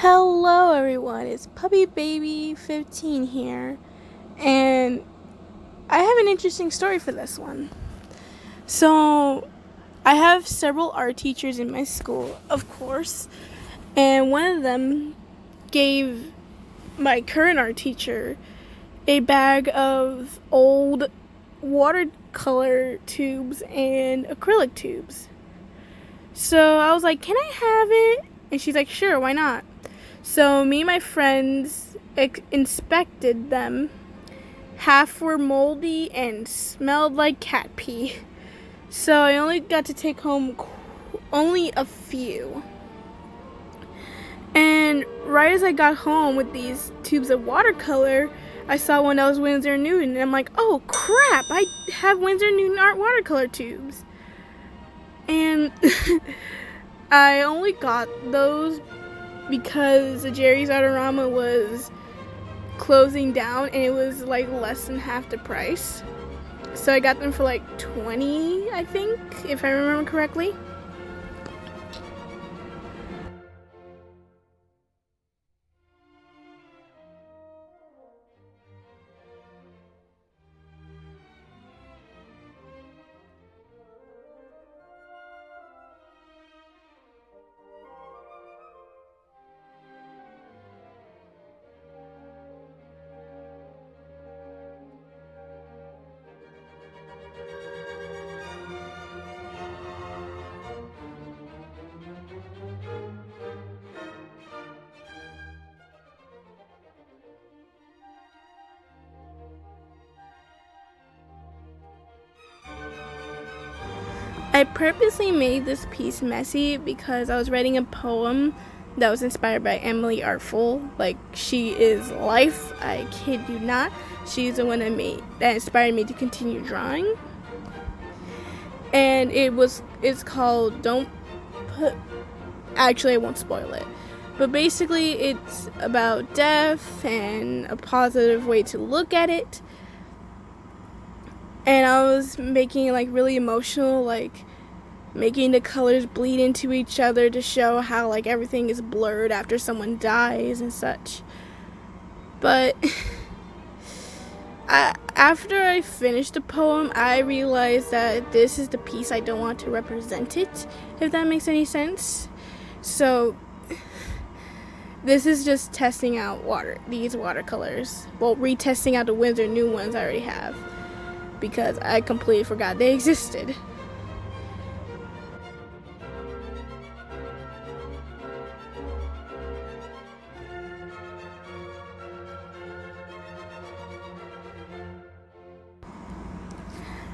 Hello everyone, it's Puppy Baby 15 here, and I have an interesting story for this one. So, I have several art teachers in my school, of course, and one of them gave my current art teacher a bag of old watercolor tubes and acrylic tubes. So I was like, "Can I have it?" And she's like, "Sure, why not?" So me and my friends inspected them. Half were moldy and smelled like cat pee. So I only got to take home only a few. And right as I got home with these tubes of watercolor, I saw one that was Winsor & Newton, and I'm like, "Oh crap, I have Winsor & Newton art watercolor tubes." And I only got those because the Jerry's Artorama was closing down and it was like less than half the price. So I got them for like $20, I think, if I remember correctly. I purposely made this piece messy because I was writing a poem that was inspired by Emily Artful. Like, she is life, I kid you not. She's the one that inspired me to continue drawing. And it's called Don't Put Actually, I won't spoil it. But basically it's about death and a positive way to look at it. And I was making it like really emotional, like making the colors bleed into each other to show how like everything is blurred after someone dies and such. But after I finished the poem, I realized that this is the piece I don't want to represent it, if that makes any sense. So this is just testing out these watercolors. Well, retesting out the Winsor new ones I already have, because I completely forgot they existed.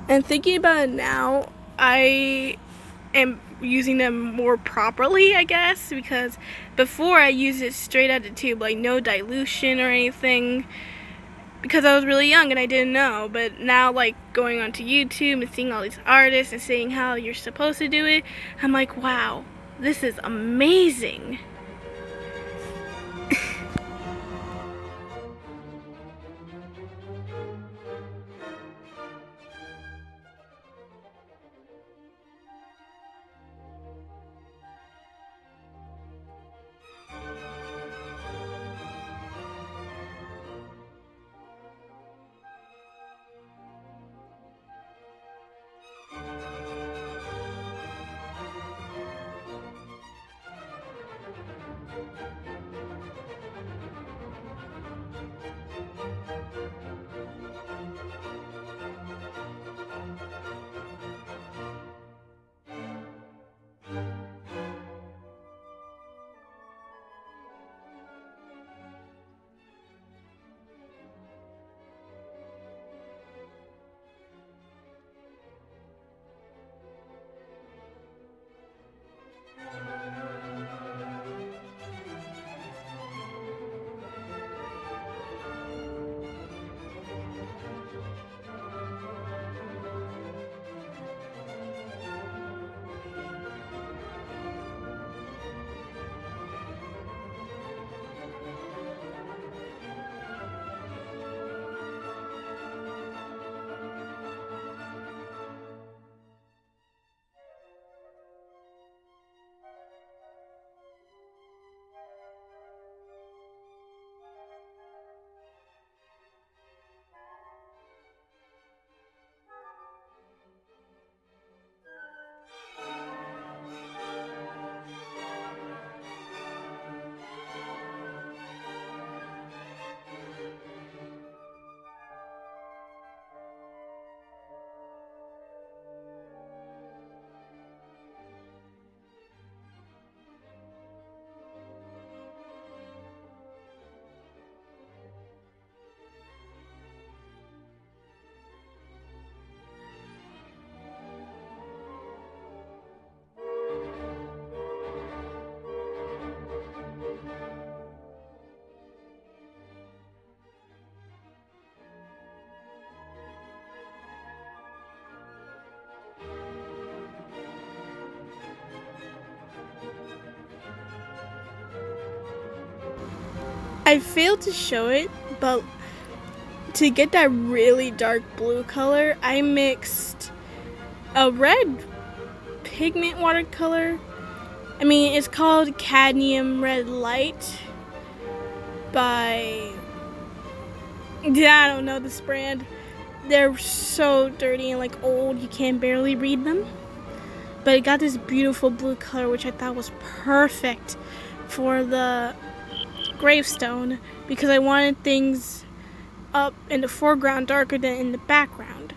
And thinking about it now, I am using them more properly, I guess, because before I used it straight out the tube, like no dilution or anything, because I was really young and I didn't know. But now, like, going onto YouTube and seeing all these artists and seeing how you're supposed to do it, I'm like, wow, this is amazing. I failed to show it, but to get that really dark blue color, I mixed a red pigment watercolor. I mean, it's called Cadmium Red Light by, I don't know this brand. They're so dirty and like old, you can barely read them. But it got this beautiful blue color, which I thought was perfect for the gravestone because I wanted things up in the foreground darker than in the background.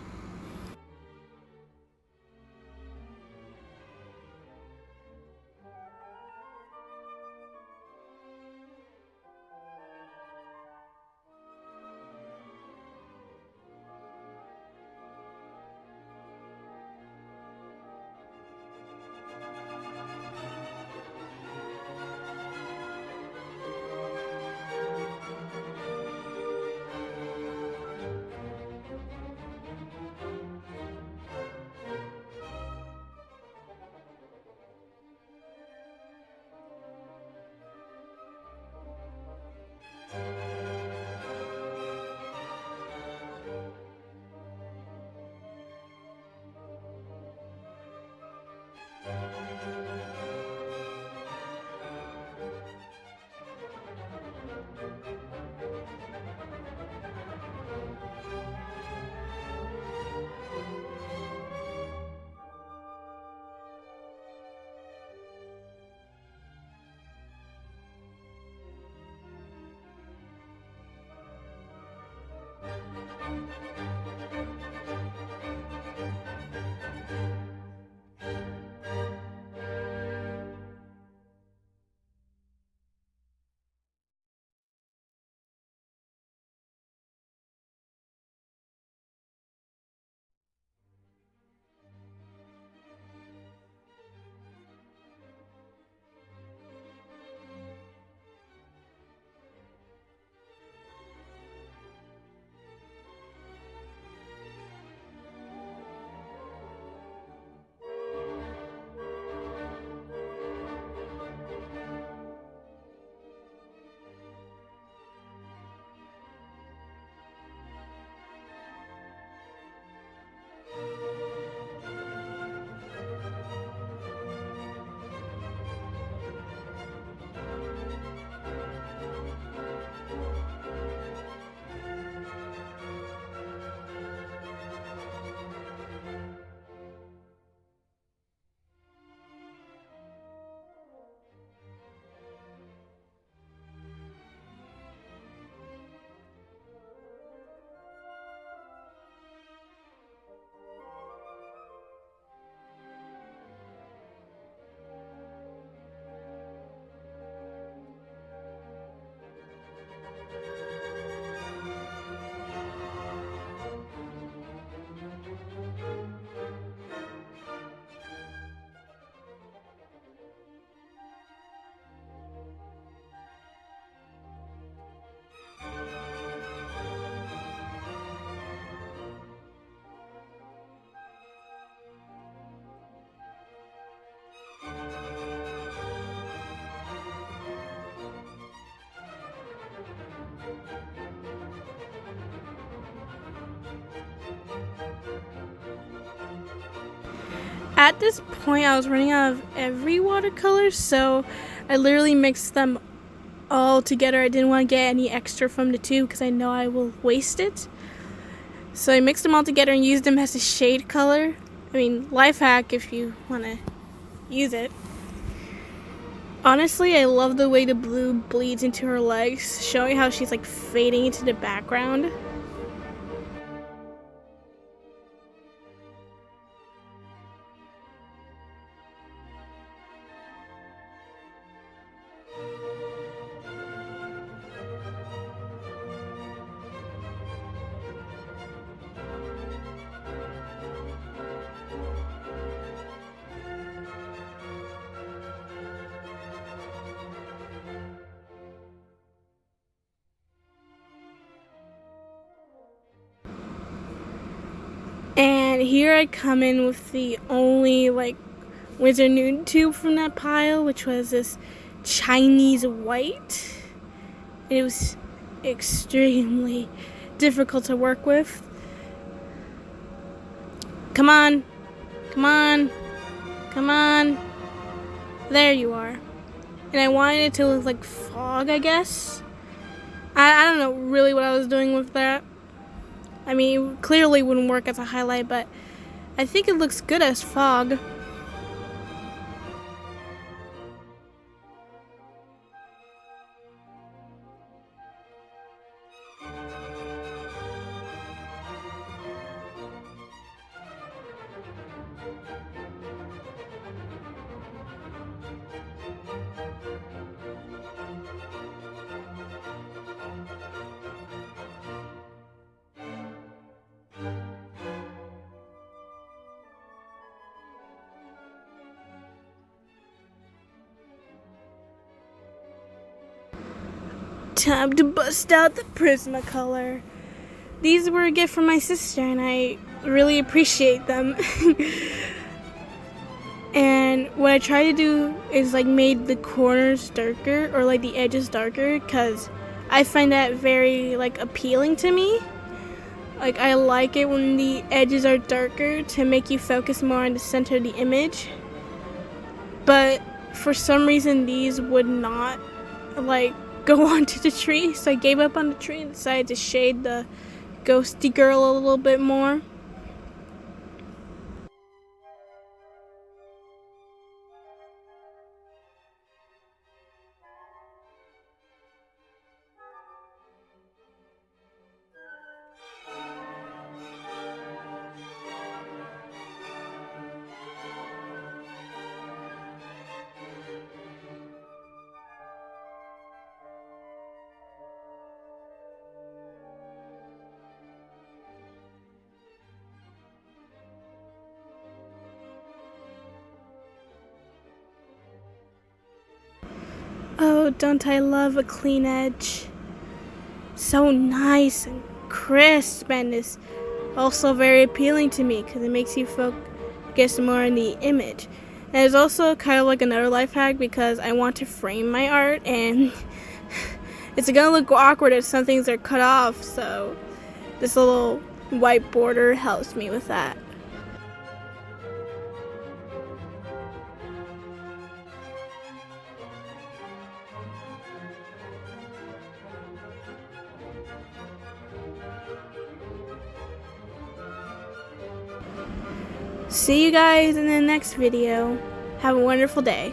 At this point, I was running out of every watercolor, so I literally mixed them all together. I didn't want to get any extra from the tube because I know I will waste it. So I mixed them all together and used them as a shade color. I mean, life hack if you want to use it. Honestly, I love the way the blue bleeds into her legs, showing how she's like fading into the background. And here I come in with the only like Wizard Nude tube from that pile, which was this Chinese white. It was extremely difficult to work with. Come on, come on, come on. There you are. And I wanted it to look like fog, I guess. I don't know really what I was doing with that. I mean, it clearly wouldn't work as a highlight, but I think it looks good as fog. Time to bust out the Prismacolor. These were a gift from my sister, and I really appreciate them. And what I try to do is like make the corners darker, or like the edges darker, because I find that very like appealing to me. Like, I like it when the edges are darker to make you focus more on the center of the image. But for some reason these would not like go onto the tree, so I gave up on the tree and decided to shade the ghosty girl a little bit more. Oh, don't I love a clean edge? So nice and crisp, and is also very appealing to me because it makes you focus more on the image. And it's also kind of like another life hack because I want to frame my art, and it's gonna look awkward if some things are cut off, so this little white border helps me with that. See you guys in the next video. Have a wonderful day.